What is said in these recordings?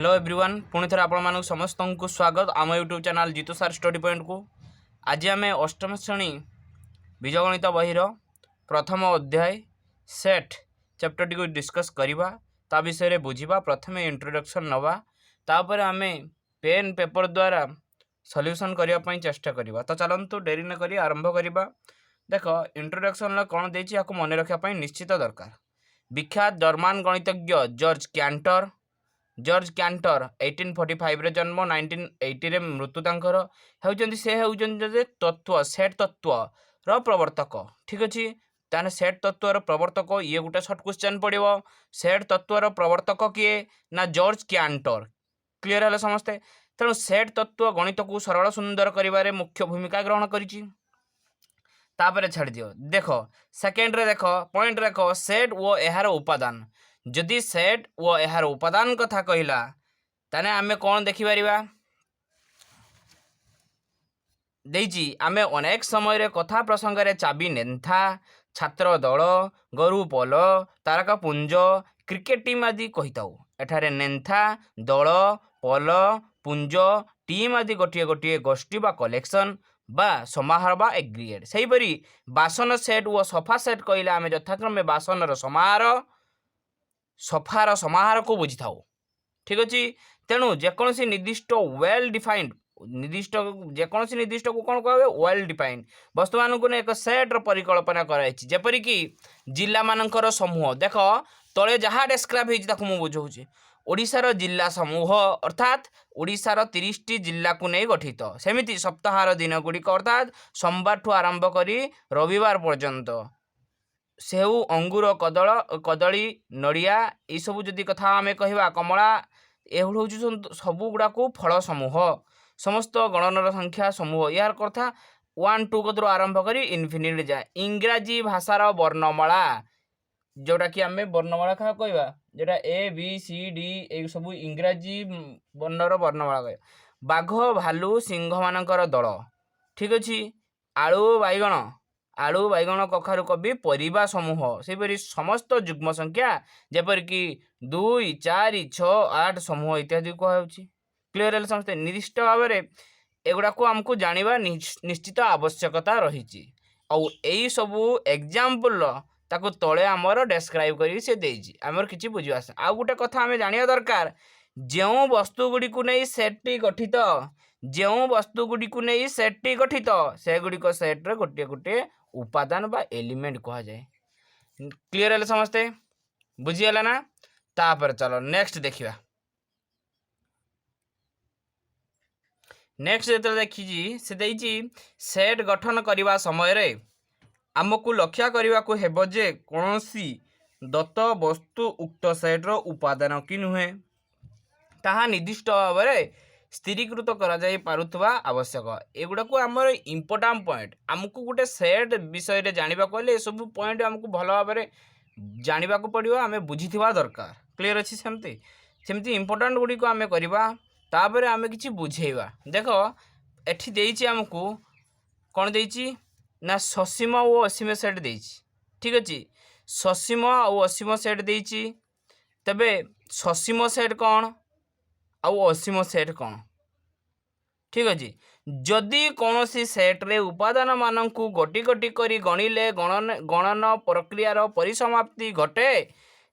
Hello everyone पुणी थे आपण समस्त को स्वागत आम यूट्यूब चैनल जीतू सार स्टडी पॉइंट को। आज आम अष्टम श्रेणी बीजगणित बहीर प्रथम अध्याय सेट चैप्टर टी को डिस्कस करवा ता विषय बुझा। प्रथम इंट्रोडक्शन नवा तापर आम पेन पेपर द्वारा सॉल्यूशन करने चेष्टा करवा। तो चलतु डेरी न करी आरंभ करवा। देख इंट्रोडक्शन कौन देती या मन रखापी निश्चित दरकार। विख्यात जर्मान गणितज्ञ जॉर्ज कैंटर 1845 रे जन्म 1980 रे मृत्यु तांकर होउचंदी। से होउचंदी तत्व सेट तत्व रो प्रवर्तक। ठीक अछि ताने सेट तत्व रो प्रवर्तक ये गुटे शॉर्ट क्वेश्चन पड़िबो। सेट तत्व रो प्रवर्तक किए ना जॉर्ज कैंटर। क्लियर हले समस्ते। तेणु सेट तत्व गणित को सरल सुंदर करिवारे मुख्य भूमिका ग्रहण करिछि। तापरे छाड़ दियो। देखो सेकेंड रे देखो पॉइंट देखो सेट वो एहार उपादान। जदि सेट वो एहार उपादान कथा कहला ताने आमे कौन देखि परिबा देइछि। आमे अनेक समय रे कथा प्रसंग रे चाबी नेंथा छात्र दल गरु पल तारका पुंज क्रिकेट टीम आदि कहिताऊ। एठारे नेंथा दल पल पुंज टीम आदि गोटे गोटे गोष्ठी बा कलेक्शन बा समाहार बा एग्रीगेट। सेहीपरि बासन सेट वो सफा सेट कहले आमे यथाक्रमे बासनर समाहार सफार समाहार को बुझी थाओ। ठीक अच्छे। तेणु जेकोसी निर्दिष्ट वेल डिफाइंड निर्दिष्ट जेकोसी निर्दिष्ट को कौन कहे वेल डिफाइंड वस्तु मान को एक सेट्र परिकल्पना करपरिक जिला मानकर समूह। देख तले जहाँ डेस्क्राइब होती बुझाऊँ ओडिशार जिला समूह अर्थात ओडिशार 30टी जिला को नहीं गठित। सेमिति सप्ताहर दिन गुड़िक अर्थात सोमवार ठू आरंभ करी रविवार पर्यंत सेऊ अंगूर कदली नड़िया यू जदि कथा आम कह कमला ये हूँ सबू गुड़ा को फल समूह समस्त गणनर संख्या समूह यार कथा 1 2 कदर आरंभ करी इनफिनिट जाए। इंग्राजी भाषार वर्णमाला जोटा कि आम वर्णमाला क्या कहवा जोटा ABCD ये सब इंग्राजी वर्णर वर्णमाला कह। बाघ भालू सिंह मानकर दल। ठीक अच्छे। आलू बैगण कखारु कवि परिबा समूह सेपरि समस्त युग्म संख्या जेपरिक 2 4 6 8 समूह इत्यादि कहुच्छी। क्लीयर है समस्ते। निर्दिष्ट भाव में एगुड़ा को आमको जानिबा निश्चित आवश्यकता रही। आई सबू एग्जाम्पल ताको तले आमर डेस्क्राइब करी से देइछि आमर किछि बुझिबा। आ गोटे कथा आमे जानिया दरकार जो वस्तु गुडी को नहीं सेटटी गठित जो वस्तु गुडी को नहीं सेटटी गठित से गुडिक सेट्रे गोटे गोटे उपादान बा एलिमेंट कहा जाए। क्लियर है समस्ते बुझीगला ना। तापर चलो नेक्स्ट देखिबा। नेक्स्ट जो देखी से देइछि सेट गठन करने समय रे आमको लक्ष्य करने को हेबो जे कोनोसी दत्त वस्तु उक्त सेट्र उपादान कि नुहे ताहा निर्दिष्ट भाव में स्थिरीकृत करा जाई पारुथबा आवश्यक। एगुड़ा को आमर इम्पोर्टाट पॉइंट आमको गोटे सेट विषय रे जानिबा कहले सब पॉइंट आमको भल भाव में जानिबा को पड़िबो आमे बुझिथिबा दरकार। क्लियर अछि। सेमती सेमती इम्पोर्टाट गुडी को आमे करबा तापर आमे किछि बुझेइबा। देखो एठी देइछि आमको कोन देइछि ना ससीम और असीम सेट देइछि। ठीक अछि। ससीम और असीम सेट देइछि तबे ससीम सेट कौन आउ असीम सेट कौन। ठीक अच्छे। जदि कौन सी सेट्रे उपादान मानक गोटी गोटी करी गणिले गणन प्रक्रियार परिसमाप्ति घटे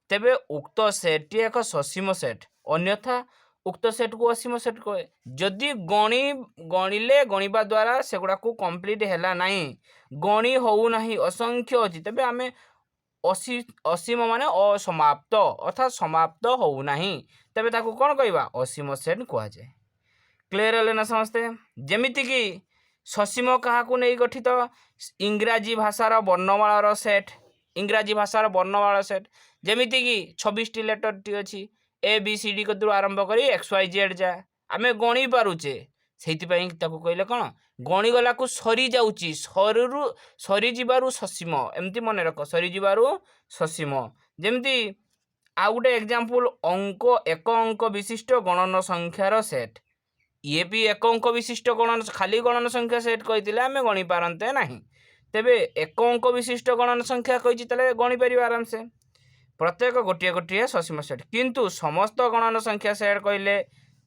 तेबे उक्त सेट्टी एक ससीम सेट अन्यथा उक्त सेट को असीम सेट कहे। जदि गणिले गणिबा द्वारा सेगुड़ा को कंप्लीट हैला नहीं गणी हो नहीं असंख्य अच्छी तेबे आमे असीम माने असमाप्त अर्थात समाप्त हो नहीं तेबे ताको कौन कहवा असीम सेट कह जाए। क्लियर है ना समस्ते। जेमिति कि ससीम क्या नहीं गठित इंग्राजी भाषार वर्णमालार सेट इंग्राजी भाषार वर्णमाला सेट जेमिति कि 26टी लेटर टी अच्छी ABCD कदू आरंभ करी XYZ जाए आमे गणी पारुचे से कहले कौन गणीगला को सरी जाऊँगी सरी जीवारु ससीम एमती मन रख सरी जीवारु ससीम। जेमती आ गोटे एग्जाम्पल एक अंक विशिष्ट गणन संख्यार सेट ये भी एक अंक विशिष्ट गणन खाली गणन संख्या सेट कही आम गणी पारते ना तेबे एक अंक विशिष्ट गणन संख्या कही गणी पार आराम से प्रत्येक गोटे गोटे ससीम सेट किंतु समस्त गणन संख्या सेट कहले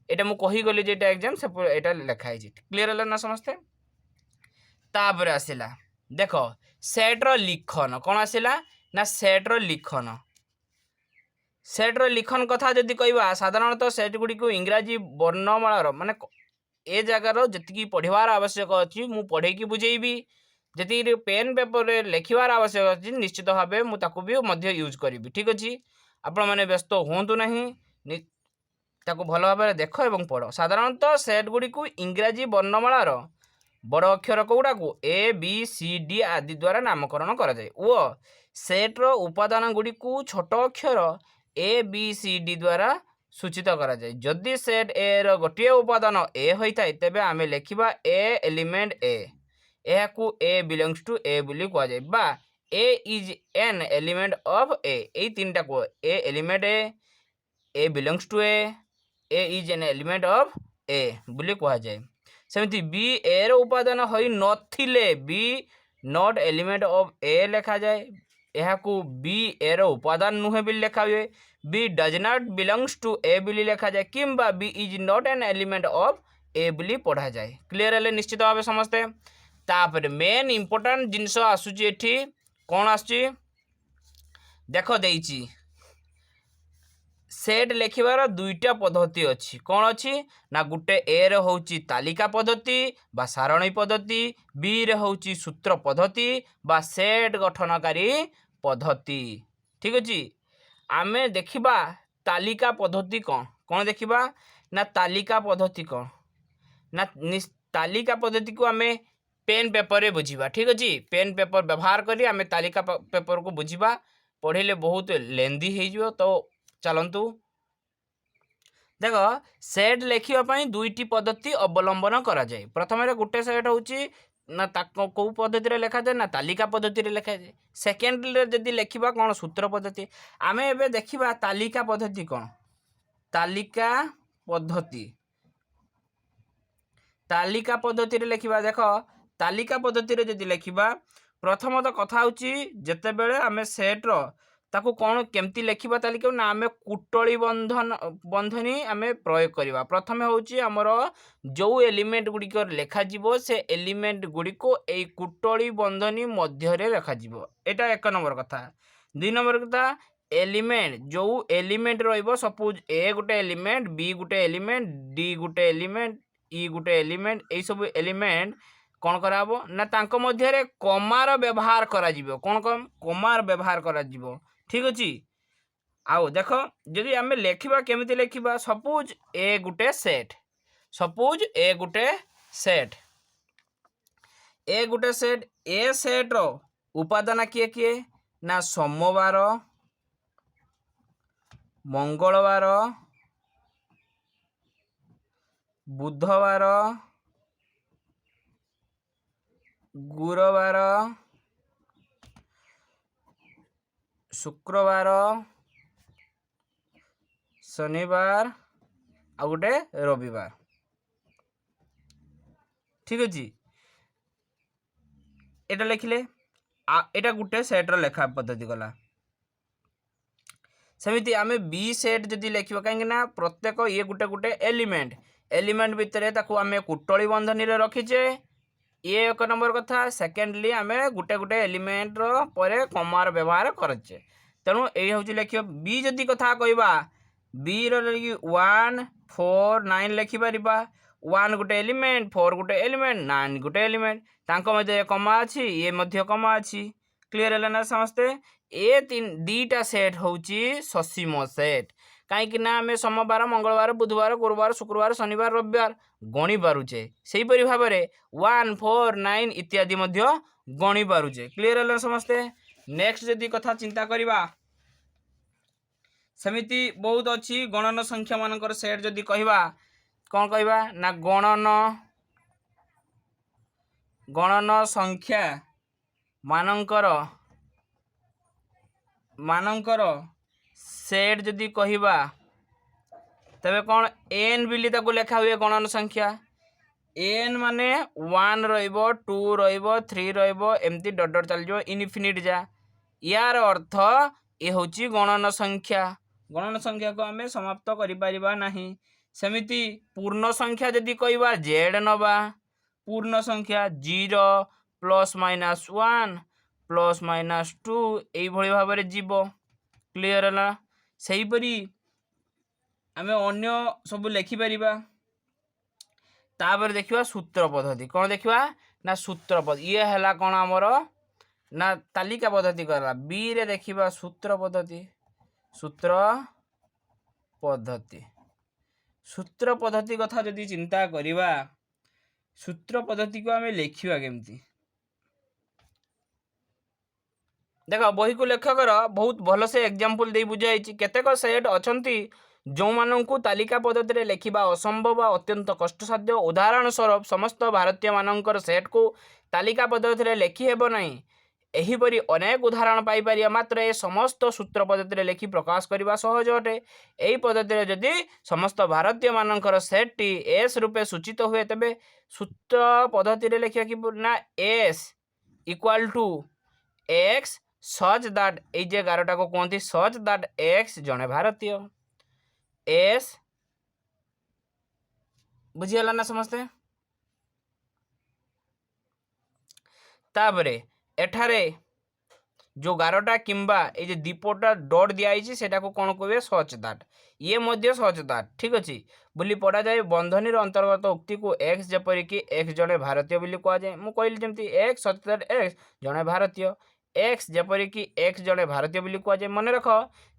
एटा मु कहीगली जे एग्जाम से एटा लिखाई क्लीयर है ना समस्ते। तापर आसला देख सेट्र लिखन कौन आसला ना सेट्र लिखन। सेट्र लिखन कथा जदि कहवा साधारणतः सेट गुड़ी को इंग्राजी वर्णमालार माने ए जगार जी पढ़वार आवश्यक अच्छी मु पढ़े बुझेबी जी पेन पेपर रे लिखबार आवश्यक अच्छी निश्चित भाव मुझे यूज करी ठीक अच्छे। आपण मैंने व्यस्त हूँ ना भल भाव देख और पढ़। साधारणतः सेट गुड़ी को इंग्राजी वर्णमालार बड़ अक्षर कौड़ा को ए बी सी डी आदि द्वारा नामकरण कराए और सेट्र उपादान गुड़ी को छोट अक्षर ए बी सी डी द्वारा सूचित करा जाए। जदि सेट ए रो गोटे उपादान ए होता है तेबे आमे लिखिबा ए एलिमेंट ए यह को ए बिलोंग्स टू ए बोली कह जाए बा A is an element of A तीन टा को A element A belongs to A is an element of A बोली कह जाए। सेमती बी ए रो उपादान होई नथिले B not element of A लिखा जाए यह को बी ए रो उपादान नुहे भी लिखा हुए B does not belongs to A बोली लिखा जाए किंबा B is not an element of A बोली पढ़ा जाए। क्लियर है निश्चित भाव समस्ते। तापर मेन इंपोर्टेंट जिनस आसुची एठी कौन आसुची देख देइची सेट लिखिबार दुईटा पद्धति अच्छी कौन अच्छी ना गुटे ए रे होउची तालिका पद्धति बा सारणी पद्धति बी रे होउची सूत्र पद्धति बा सेट गठनकारी पद्धति ठीक अच्छे। आमे देखिबा तालिका पद्धति कौन कौन देखिबा ना तालिका पद्धति कौन ना तालिका पद्धति को आमे पेन पेपर रे बुझीबा ठीक अच्छे। पेन पेपर व्यवहार करी आमे तालिका पेपर को बुझीबा पढ़िले बहुत लेंदी हो जिवो तो चलतु देख सेट लिखा दुईटी पद्धति अवलंबन करा जाए। प्रथम गोटे सेट होची ना कौ पद्धति लिखा जाए ना तालिका पद्धति लिखा जाए। सेकेंड जदि लिखा कौन सूत्र पद्धति आमे एबे देखिबा तालिका पद्धति कौन तालिका पद्धति लिखा देख तालिका पद्धति जदि लिखा प्रथमतः कथा होची जेते बेले आमे सेट रो ताकू कौन केमती लिखा तालिका ना आमे कुटली बंधनी आमे प्रयोग करवा। प्रथम होची हमर जो एलिमेंट गुड़िक लेखा जीवो से एलिमेंट गुड़िक ए कुटली बंधनी मध्य रे रखा जीवो एटा एक नंबर कथा। दुई नंबर कथा एलिमेंट जो एलिमेंट रहिबो सपोज ए गुटे एलिमेंट बी गुटे एलिमेंट डी गुटे एलिमेंट ई गुटे एलिमेंट ए सब एलिमेंट कौन कराबो ना तांको मध्य रे कमार व्यवहार करा जीवो कौन कमार व्यवहार करा जीवो ठीक अच्छे। आउ देख जदि आमे लिखा केमिति लिखा सपोज ए गुटे सेट ए सेट रो उपादान किए किए ना सोमवार मंगलवार बुधवार गुरुवार शुक्रवार शनिवार आ गोटे रविवार ठीक अच्छे। एटा लिखिले एटा गोटे सेट्र लेखा पद्धति गला। सेमिति आमे बी सेट जदि लिखा कहीं प्रत्येक ये गोटे गोटे एलिमेंट भितर ताकू आमे कुटली बंधनी रे रखीचे ये एक नंबर कथा। सेकेंडली आमे गोटे गोटे एलिमेंट रो परे कमार व्यवहार करचे तेणु यही हूँ लिख बी जदि कथा कहवा बी री 1 4 9 लिखिपर 1 गोटे एलिमेंट 4 गोटे एलिमेंट 9 गोटे एलिमेंट तांको मध्य कमा अच्छी ये मध्य कमा अच्छी। क्लीयर है ना समस्ते। ए दीटा सेट होची ससीम सेट कहीं आम सोमवार मंगलवार बुधवार गुरुवार शुक्रवार शनिवार रविवार गणी पारुचे से भाव में 1 4 9 इत्यादि गणी पारुचे। क्लीयर है समस्ते। नेक्स्ट जदि कथा चिंता करवा सेमिति बहुत अच्छी गणन संख्या मानकर सेट जदि कहवा कौन कहवा ना गणन संख्या मानकर सेट जदि कहवा तबे कौन एन बिली ताको लेखा हुए गणन संख्या एन माने 1 रहिबो 2 रहिबो 3 रहिबो एमती डट डट चल जो इनफिनिट जा यार अर्थ ये हूँ गणन संख्या। गणन संख्या को आम समाप्त करें। सेमिति पूर्ण संख्या जदि कहवा जेड नवा पूर्ण संख्या 0 प्लस माइनस 1 प्लस माइनस 2 यही भाव में जीव। क्लीयर है? सेहीपरि आम अन्य सब लिखिपर। तापर देखिवा सूत्र पद्धति। कौन देखिवा ना सूत्र पद्धति। ये है कौन आमर ना तालिका पद्धति करा। बी रे देखिवा सूत्र पद्धति। सूत्र पद्धति सूत्र पद्धति कथा जदि चिंता करिवा सूत्र पद्धति को आमे लिखिवा केमती। देखो बही को लेखकर बहुत भल से एग्जांपल दे बुझाई। केतेक सेट अछंती जो माननकु तालिका पद्धति रे लेखिबा असंभव अत्यंत कष्टसाध्य। उदाहरण स्वरूप समस्त भारतीय मानकर सेट को तालिका पद्धति रे लेखि हेबो नहीं। एहीपरि अनेक उदाहरण पाई पारिया। मात्र ए समस्त सूत्र पद्धति रे लेखि प्रकाश करबा सहज अटे। एही पद्धति रे जदि समस्त भारतीय मानकर सेट टी एस रूपे सूचित हुए तबे सूत्र पद्धति रे लेखिया कि ना S equal to X such that ए जे 11टा को कहते सच दैट एक्स जने भारतीय। एस बुझीगला ना समस्ते। तापरे एठारे जो 11टा किंबा ए जे दीपटा डॉट दिया है सेटा को कौन कहे सच दैट। ये मध्य सच दैट ठीक अच्छे बोली पढ़ा जाए। बंधनी अंतर्गत उक्ति को एक्स जपरी कि एक्स जड़े भारतीय बोली कह जाए। मुझे कहली जमी एक्स सच दैट एक्स जड़े भारतीय। एक्स जपरी कि एक्स जड़े भारतीय बोली कह जाए। मन रख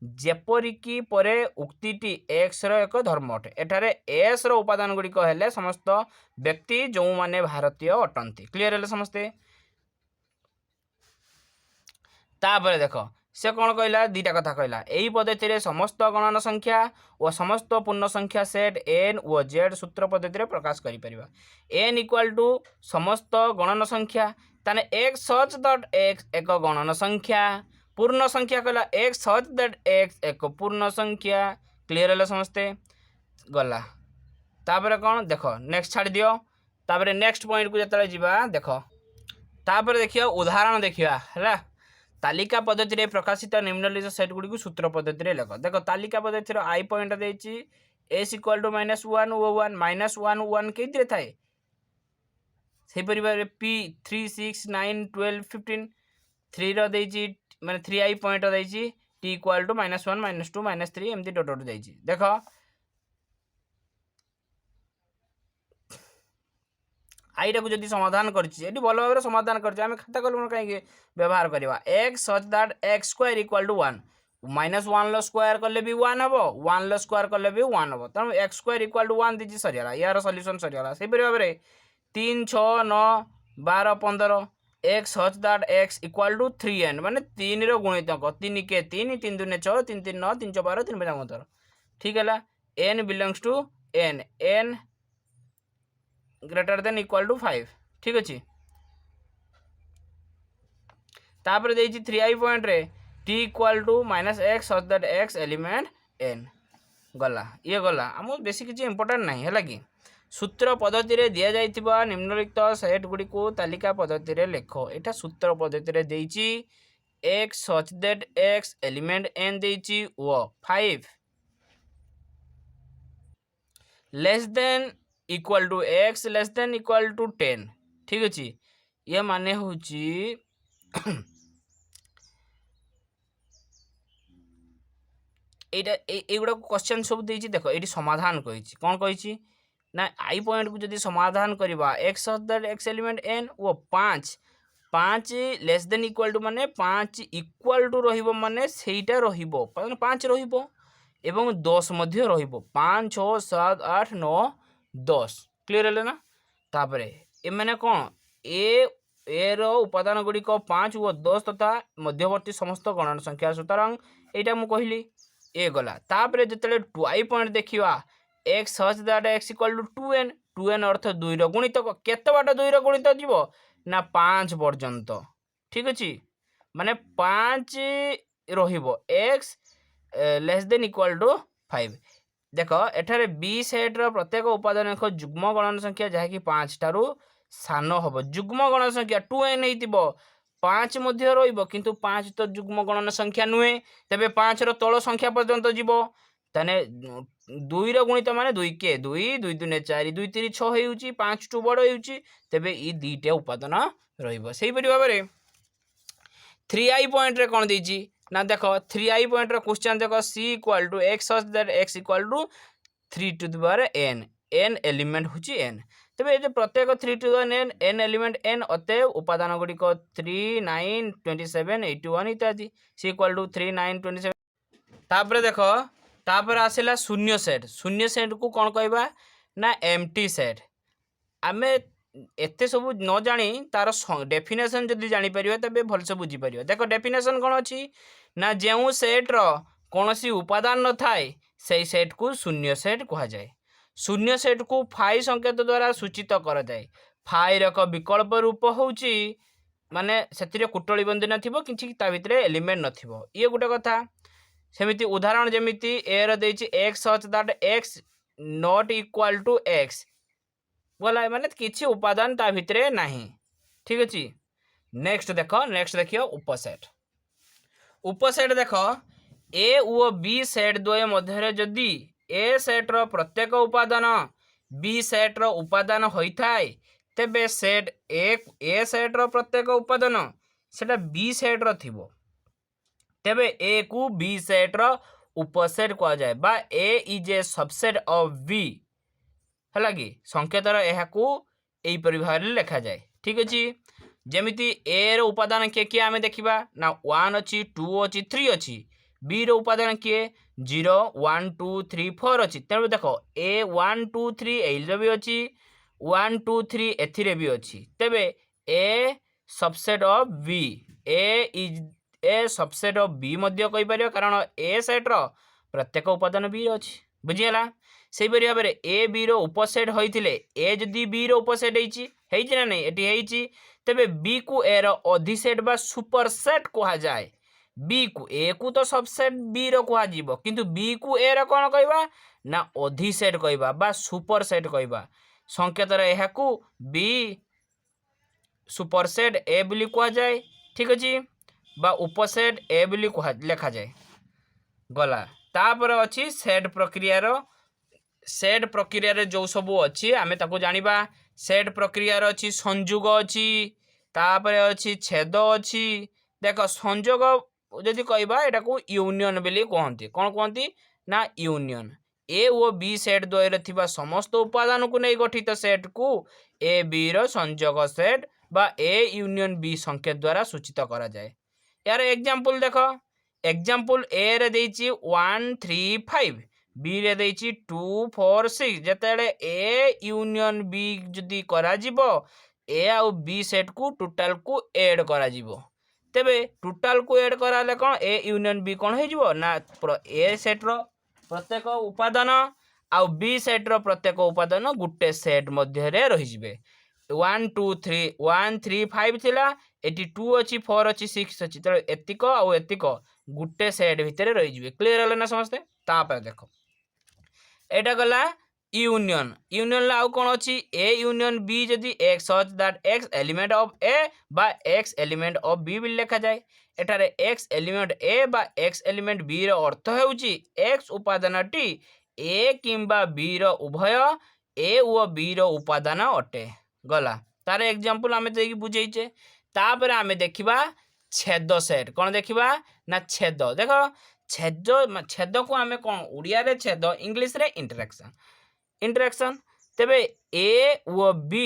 जेपरी कि परे उक्तिटी एक्स रो एक धर्म अटे। एठारे एस रो उपादान गुड़िक हेले समस्त व्यक्ति जो माने भारतीय अटंती। क्लियर है समस्ते। तापर देख से कौन कहला दीटा कथा कहला। यही पद्धति रे समस्त गणन संख्या और समस्त पूर्ण संख्या सेट एन और जेड सूत्र पद्धति रे प्रकाश करि परिबा। एन इक्वल टू समस्त गणन संख्या ताने एक्स सच दैट एक्स एक गणन संख्या। पूर्ण संख्या कहला एक्स सच दैट एक्स एक पूर्ण संख्या। क्लियर है समस्ते गला। तापर कौन देख नेक्स्ट छाड़ दियो। तापर नेक्स्ट पॉइंट को जतले जीवा देख। तापर देखियो उदाहरण देखिया है। तालिका पद्धति रे प्रकाशित निम्नलिखित सेट गुडी को सूत्र पद्धति रे लेख। देखो तालिका पद्धति रो आई पॉइंट देछि एस इक्वल टू -1 ओ 1 -1 1 केतिरे थाए से परिवार पी 3 6 9 12 15 3 रो देछि माने 3 आई पॉइंट देछि टी इक्वल टू -1 -2 -3 एमती डॉट डॉट देछि। देखो आईटा को जदि समाधान करछि एटी भल भाबरे समाधान करछि आमे खाता कलम काहे व्यवहार करबा। x such that x square equal to 1 -1 लो स्क्वायर करले भी 1 हबो 1 लो स्क्वायर करले भी 1 हबो। त x स्क्वायर इक्वल टू 1 दिछि सरियाला। यार सॉल्यूशन सरियाला। से परि भाबरे 3 6 9 12 15 x such that x equal to 3n माने 3 रो गुणितक 3 के 3 3 2 6 3 3 9 3 6 12 3 5 15 ठीक है। n belongs to n n greater than equal to 5 ठीक अच्छे। तापर देछि 3i पॉइंट रे t equal to -x such that x element n गला। ये गला आम बेसी किसी इंपोर्टेंट नहीं है कि सूत्र पद्धति रे दिया जाइतिबा निम्नलिखित सेट गुडी को तालिका पद्धति रे लेख। एटा सूत्र पद्धति रे देछि x such that x element n देछि ओ 5 less than equal to X less than equal to 10 ठीक अच्छे। ये माने होची एगुड़ा क्वेश्चन सब देछि। देखो ये समाधान कही कौन कही ना आई पॉइंट को जदि समाधान करवा एक्स एक्स एलिमेंट एन वो 5 5 लेस देन इक्वल टू माने 5 इक्वल टू रहिबो माने सेटा रहिबो 5 रहिबो एवं 10 मध्य रहिबो 5 6 7 8 9 10 क्लियर है ना। तापरे ए माने कौन ए रो उपादान गुड़िक 5 और 10 तथा मध्यवर्ती समस्त गणन संख्या सुतरां एटा मु कहली ए गला। तापरे जतले 2i पॉइंट देखिवा x such that x equal to 2n 2n अर्थ 2 रो गुणितक केते बाट 2 रो गुणित जीवो ना 5 पर्यंत ठीक अछि माने 5 रहिबो x less than equal to 5। देख एठारे बी सेट रो प्रत्येक उपादान एक जुग्म गणन संख्या जहा कि 5 टारू सान हम। जुग्म गणन संख्या 2n हेतिबो 5 मध्य रहिबो किंतु 5 तो युग्म गणन संख्या नुहे तेबे 5 रो तळ संख्या पर्यंत जीवो ताने 2 रो गुणित माने 2 के 2 2 दुने 4 2 3 6 हेउची 5 टू बड़ हेउची तेबे ई दीटा उपादान रहिबो सेही परि भाबरे 3i पॉइंट रे कोन देची ना देखो 3i पॉइंट रो क्वेश्चन देखो c equal to x such that x equal to 3 to the power n n element होची n तबे जे प्रत्येक 3 to the n n element n अतः उपादान गुडी को 3 9 27 81 इत्यादि c इक्वल टू 3 9 27 तापर देखो तापर आसिला शून्य सेट को कोन कहबा ना एम्प्टी सेट आमे एते सब न जानी तार डेफिनेशन जदि जानी परियो तबे भल से बुझी परियो देखो डेफिनेशन कोन अछि ना जेउ सेट रो कोनोसी उपादान न थाए सेई सेट को शून्य सेट कहा जाए शून्य सेट को फाइ संकेत द्वारा सूचित कर जाए फाइ रो एक विकल्प रूप होउची माने सेतिरे कुटली बंदी नथिबो किछि ता भितरे एलिमेंट नथिबो ये गुटे कथा सेमिति उदाहरण जेमिति ए रो देछि x such that x not equal to x बोला माने किछि उपादान ता भितरे नाही ठीक अछि नेक्स्ट देखियो उपसेट देखो ए ओ बी सेट द्वय मध्य जदि ए सेट रो प्रत्येक उपादान बी सेट रो उपादान होई थाए तेबे सेट ए सेट रो प्रत्येक उपादान सेटा बी सेट रो थिबो तेबे ए को बी सेट रो उपसेट कहा जाए बा A is a subset of B है कि संकेतर यह एही भाव लिखा जाए ठीक अच्छे जमीती ए रो उपादान किए किए आम देखा ना 1 अच्छी 2 अच्छी 3 अच्छी बी रो उपादान किए 0 1 2 3 4 अच्छी तेणु देख ए 1 2 3 एल भी अच्छी 1 2 3 एथिरे भी अच्छी तेबे A subset of B A is a subset of B मध्य कहि परियो कारण ए सेट रो प्रत्येक उपादान बी अच्छी बुझीगला से भाव में ए बी रो उपसेट होइथिले ए जदि बी रो उपसेट हेइछि ना नहीं एटी हेइछि तेबे बी को ए रो अधिसेट बा सुपरसेट कहा जाए बी को ए को तो सबसेट बी रो कहा जीवो किंतु बी को ए रो कोन कहबा ना अधिसेट कहबा बा सुपरसेट कहबा संकेत रे एहा को बी सुपरसेट ए बोली कहा जाए ठीक अछि बा उपसेट ए बोली कहा लेखा जाए गला तापर अछि सेट प्रक्रिया रो सेट प्रक्रिया रे जो सब अच्छी आमे ताको जानिबा सेट प्रक्रिया रो अच्छी संयोग अच्छी तापर अच्छी छेद अच्छी देखो संयोग जदि कहबा एटा को यूनियन बेली कहंती कोन कहंती ना यूनियन ए ओ बी सेट द्वय थिबा समस्त उपादान को नै गठित सेट को ए बी रो संयोग सेट बा ए यूनियन बी संकेत द्वारा सूचित करा जाए यार एग्जांपल देखो एग्जांपल ए रे देछि 1 3 5 बी रे देछि 2 4 6 जतेले ए यूनियन बी जदि करा जीवो ए आ बी सेट को टोटल को ऐड करा जीवो तेबे टोटल को ऐड कराले कोन ए यूनियन बी कोन हे जीवो ना ए सेट रो प्रत्येक उपादान आ बी सेट रो प्रत्येक उपादान गुटे सेट मध्य रे रहि जिवे 1 2 3 1 3 5 थिला एटी 2 अछि 4 अछि 6 अछि त एतिको आ एतिको गुटे सेट भितरे रहि जिवे क्लियर हले ना समझते तापर देखो एटा गला यूनियन यूनियन ला कौन अच्छी ए यूनियन बी जदि X such that x element of A बा एक्स एलिमेंट ऑफ बी भी लिखा जाए एटारे एक्स एलिमेंट ए बा एक्स एलिमेंट बी रो अर्थ हेउची एक्स उपादानटी ए किंबा बी रो उभय ए ओ बी रो उपादान अटे गला तार एग्जांपल आमे देकी बुझेइचे तापर आमे देखिबा छेद सेट कौन देखिबा ना छेद देखो छेद को आमे कौन उड़िया रे छेद इंग्लिश रे इंटरेक्शन तेबे ए ओ बी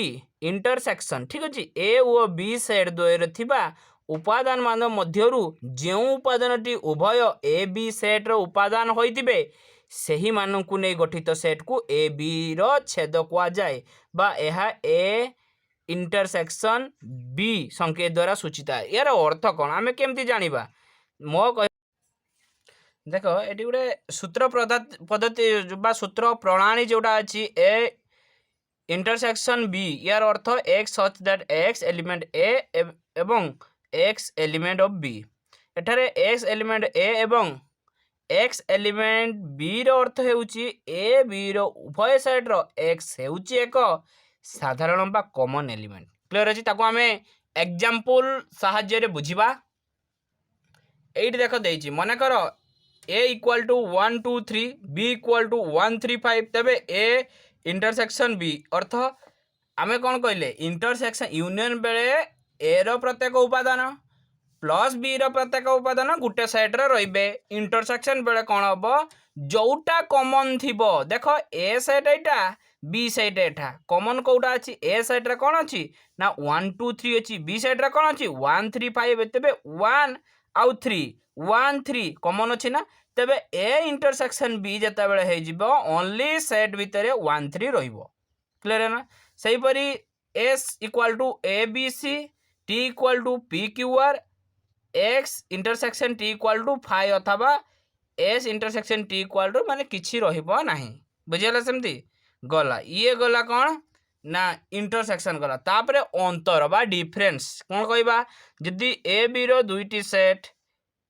इंटरसेक्शन ठीक अछि ए ओ बी सेट द्वय थिबा उपादान मान मध्यरु जेउ उपादानटी उभय ए बी सेट रो उपादान होइतिबे सेही मानन को नै गठित सेट को ए बी रो छेद कहा जाए बा एहा ए इंटरसेक्शन बी संकेत द्वारा सूचित है यार अर्थ कौन आमे केमती जानिबा मो देखो ये गोटे सूत्र पद्धति बा सूत्र प्रणाली जोटा अच्छी ए इंटरसेक्शन बी यार अर्थ x such that x element A एवं एक्स एलिमेंट ऑफ बी एठारे एक्स एलिमेंट ए एवं एक्स एलिमेंट बी रो अर्थ हेउची ए बी रो उभय साइड रो एक्स हेउची एक साधारण बा कॉमन एलिमेंट क्लियर अछि ताको हमें एग्जाम्पल साहाय्य बुझिबा एइट देख देछि मन कर A equal to 1 2 3 B equal to 1 3 5 तबे ए इंटरसेक्शन बी अर्थ आमे कौन कहले इंटरसेक्शन यूनियन बेले ए रो प्रत्येक उपादान प्लस बी रो प्रत्येक उपादान गुटे साइड रे रहिबे इंटरसेक्शन बेले कौन हबो जोटा कॉमन थिबो देख ए साइड एटा बी साइड एटा कॉमन कोटा अछि ए साइड रे कौन अछि ना 1 2 3 अछि बी साइड रे कौन अछि 1 3 5 तबे 1 आउ 3 1 3 कॉमन अछि ना तबे ए इंटरसेक्शन बी जता बेले हे जिवो ओनली सेट भितरे 1 3 रहिबो क्लियर है ना सही परी S equal to A B C T equal to P Q R X intersection T equal to five अथवा S intersection T equal to माने किछि रहिबो नाही बुझियला सेमती गला ये गला कौन ना इंटरसेक्शन गला तापरे अंतर बा डिफरेंस कौन कहबा जदि ए बी रो दुईटी सेट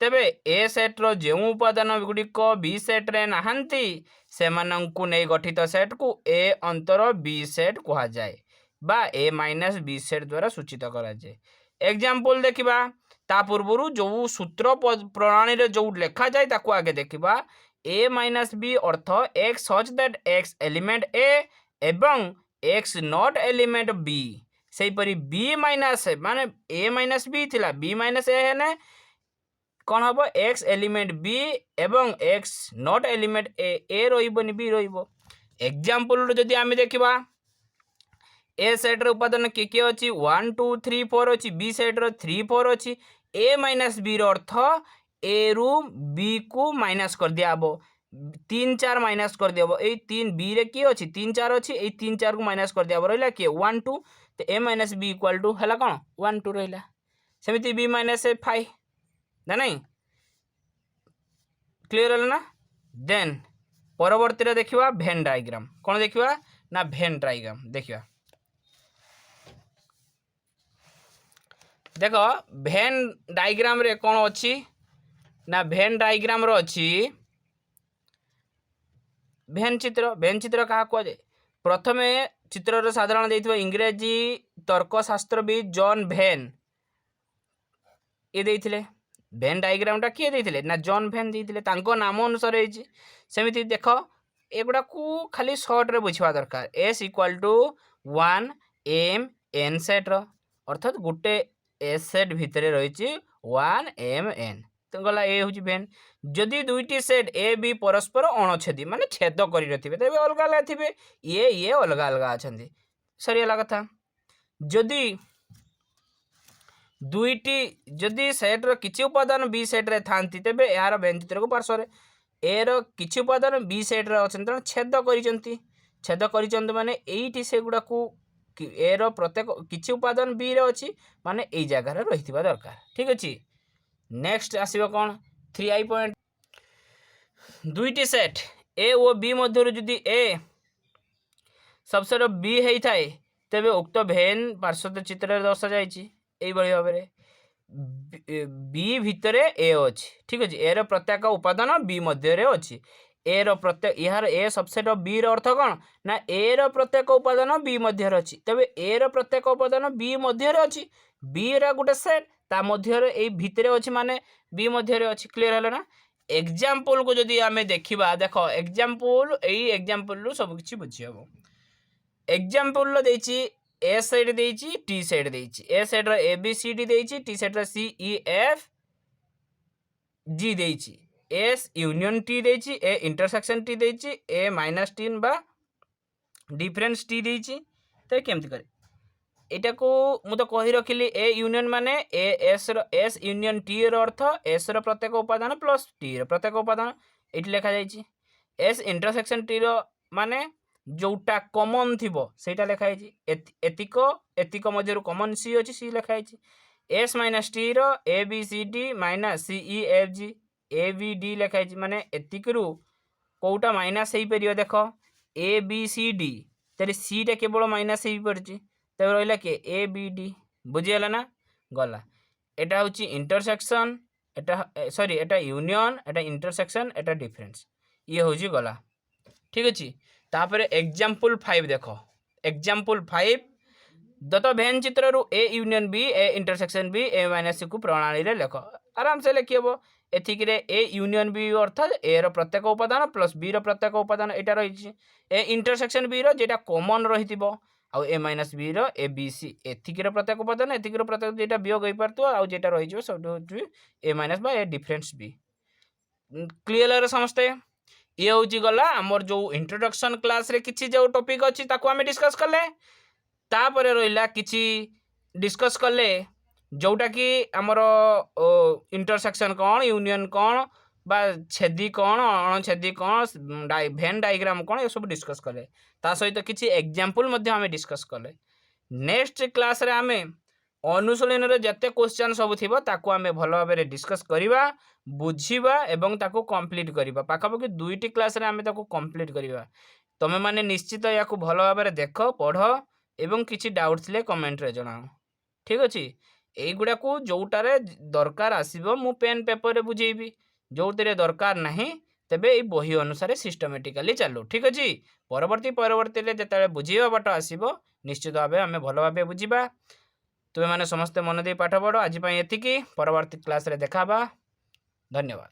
तेबे ए सेट रो जे उपादान गुड़िक बी सेट रे नाहंती सेमानंकु नै गठित सेट को ए अंतर बी सेट कहा जाए बा ए माइनस बी सेट द्वारा सूचित करा जाए एग्जांपल देखिबा ता पूर्वरु जो सूत्र प्रणाली रे जो लिखा जाए ताको आगे देखिबा ए माइनस बी अर्थ x such that x element A एवं एक्स नॉट एलिमेंट बी सही परी बी माइनस माने ए माइनस बी थिला बी माइनस ए हेने कौन हम एक्स एलिमेंट बी एवं एक्स नॉट एलिमेंट ए रही बी रहिबो एग्जांपल जदि आमे देखिबा ए सेट रे उपादान के अछि 1 2 3 4 अछि बी सेट रो 3 4 अछि ए माइनस बी रो अर्थ ए रु बी को माइनस कर दियाबो 3 4 माइनस कर दियाबो ए 3 बी रे की अछि 3 4 अछि ए 3 4 को माइनस कर दियाबो रहला के 1 2 तो ए माइनस बी इक्वल टू हला कोन 1 2 रहला सेमिति बी माइनस 5 ना नहीं क्लियर है ना देन परवर्ती रे देखिवा भेन डायग्राम कौन देखिवा ना भेन डायग्राम देखिवा देखो भेन डायग्राम रे कौन अच्छी ना भेन डायग्राम रो अच्छी भेन चित्र क्या कह प्रथमे चित्र साधारण देथिबा इंग्रेजी तर्कशास्त्रविद जॉन भेन ये देथिले भेन डायग्राम टा किए देथिले ना जॉन भेन देथिले तांको नाम अनुसार होइछि सेमिति देखो एगुडा को खाली शॉर्ट रे बुझवा दरकार s equal to 1 m n set रो अर्थात गुटे s सेट भितरे रहिछि 1 m n तो गला ए होछि भेन जदि दुईटी सेट ए बी परस्पर अणछेदी माने छेद करि रथिबे तबे अलगा अलगा थिबे ये अलगा अलगा अछंदी सरियाला कथा जदि दुईटी जदि सेट रो किछि उपादान बी सेट रे थांती तबे यार भेन चित्र को पार्श्व रे ए रो किछि उपादान बी सेट रे अछन त छेद करिचंती माने एइठी से गुडा को ए रो प्रत्येक किछि उपादान बी रे अछि माने एई जगह रे रहितबा दरकार ठीक अछि नेक्स्ट आसीबो कोन 3i पॉइंट दुईटी सेट ए ओ बी मध्य जदि ए सबसेट बी हेई थाए तबे उक्त भेन पार्श्व चित्र रे दर्शा जायछि एई बळी भाबरे बी भितरे ए अछि ठीक अछि ए रो प्रत्येक उपादान बी मध्य रे अछि ए रो प्रत्येक यार ए सबसेट बी रो अर्थ कोन ना ए रो प्रत्येक उपादान बी मध्य रे अछि तबे ए रो प्रत्येक उपादान बी मध्य रे अछि बी रा गुटे सेट ता मध्य रे ए भितरे अछि माने बी मध्य रे अछि क्लियर हला ना एग्जांपल को जदि आमे देखिबा देखो एग्जांपल एई एग्जांपल रो सब किछि बुझि हबो एग्जांपल लो देछि ए साइड देछि टी साइड देछि ए साइड रो ए बी सी डी देछि टी साइड रो सी ई एफ जी देछि एस यूनियन टी देछि ए इंटरसेक्शन टी देछि ए माइनस टी बा डिफरेंस टी देछि तो केमति करे एटा को मु तो कहि रखिली ए यूनियन माने ए एस रो एस यूनियन टी रो अर्थ एस रो प्रत्येक उपादान प्लस टी रो प्रत्येक उपादान एठी लिखा जाइछि एस इंटरसेक्शन टी रो माने जोटा कॉमन थिबो सेटा लिखा जाइछि एतिको मध्यरु कॉमन सी अछि सी लिखा जाइछि एस माइनस टी रो A B C D minus C E F G A B D लिखा जाइछि माने एतिकरु कोउटा माइनस हेई परियो देखो ए बी सी डी तेरे सी टा केवल माइनस हेई परछि तब रहिला के ए बी डी बुझियला ना गला एटा होछि इंटरसेक्शन एटा सॉरी एटा यूनियन एटा इंटरसेक्शन एटा डिफरेंस ये होछि गला ठीक अछि तापरे एग्जांपल 5 देखो एग्जांपल 5 दत्त भेन चित्र रु A union B A intersection B A minus C को प्रणाली रे लेख आराम से लिखी हम एथिक ए यूनियन बी अर्थात ए रो प्रत्येक उपादान प्लस बी रो प्रत्येक उपादान एटा रही ए इंटरसेक्शन बी रो जेटा कॉमन रही आउ ए माइनस बी रो ए बी सी एथिक प्रत्येक उपादान एथिक प्रत्येक जेटा वियोग हो पारतो आउ जेटा रही सब ए माइनस बा ए डिफरेंस बी क्लियर समस्ते ये हूँ गला आमर जो इंट्रोडक्शन क्लास रे किछि जो टॉपिक अच्छी ताको आमे डिस्कस कले तापर रहिला किछि डिस्कस कले जोटा कि आमर इंटरसेक्शन कौन यूनियन कौन बा छेदी कौन अणछेदी कौन भेन डायग्राम कौन ये सब डिस्कस कले ता सहित किछि एग्जांपल मध्ये आमे डिस्कस कले नेक्स्ट क्लास रे आमे अनुशीलन रे जते क्वेश्चन सब थिबो ताको आमे भलो भाबे डिस्कस करिवा बुझिबा एवं ताको कंप्लीट करिवा पाखापाखि 2टी क्लास रे आमे ताको कंप्लीट करिवा तमे माने निश्चित याकू भलो भाबे देख पढ़ एवं किछि डाउट थिले कमेंट रे जणाओ ठीक अछि एगुडा को जोटारे दरकार आसीबो मु पेन पेपर रे बुझेबी जोतरे दरकार नाही तेबे ए बही अनुसार सिस्टमैटिकली चालू ठीक अछि परवर्ती रे जतले बुझिबा बाट आसीबो निश्चित भाबे आमे भलो भाबे बुझिबा तुमे माने समस्त मन दे पाठ पढ़ो आज एतिकी परवर्ती क्लास रे देखाबा धन्यवाद।